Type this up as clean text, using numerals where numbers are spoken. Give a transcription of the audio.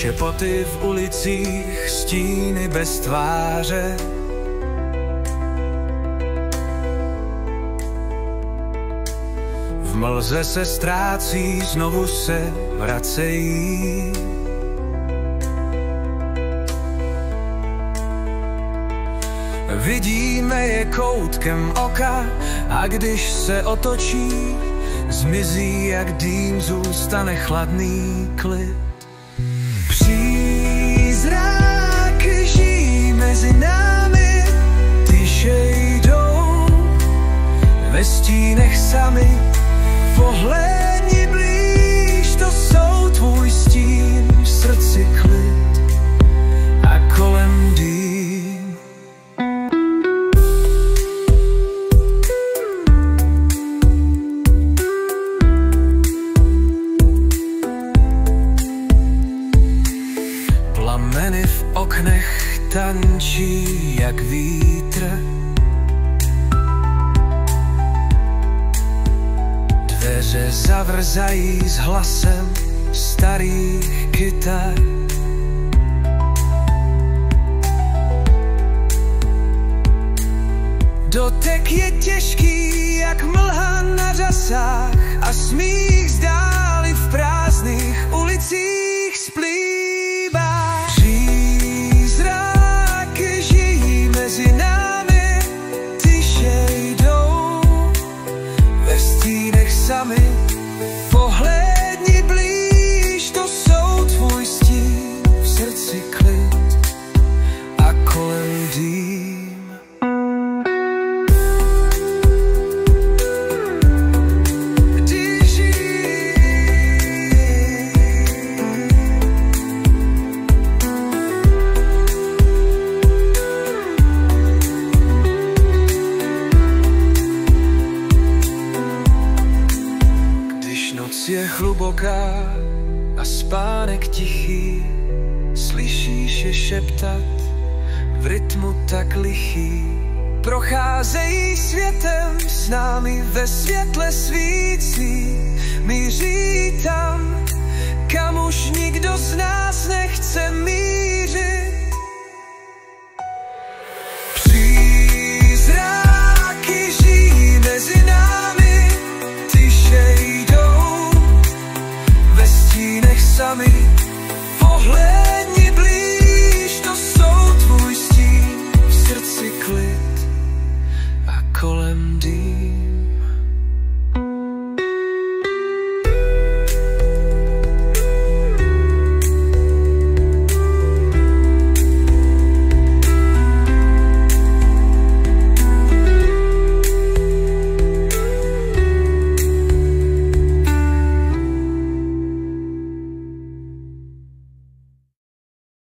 Šepoty v ulicích, stíny bez tváře. V mlze se ztrácí, znovu se vracejí. Vidíme je koutkem oka a když se otočí, zmizí jak dým, zůstane chladný klid. Přízraky žijí mezi námi, tiše jdou ve stínech sami. Pohlédni blíž, to jsou tvůj stín, v srdci klid a kolem dým. Plameny v oknech tančí jak vítr. Dveře zavrzají s hlasem starých kytar. Dotek je těžký jak mlha na řasách a smích z dály v prázdných ulicích splývá. Přízraky žijí mezi námi, tiše jdou ve stínech sami. Pohlédni blíž, to jsou tvůj stín, v srdci klid a kolem dým. Noc je hluboká a spánek tichý, slyšíš je šeptat v rytmu tak lichý. Procházejí světem s námi ve světle svící, míří tam, kam už nikdo z nás nechce mít.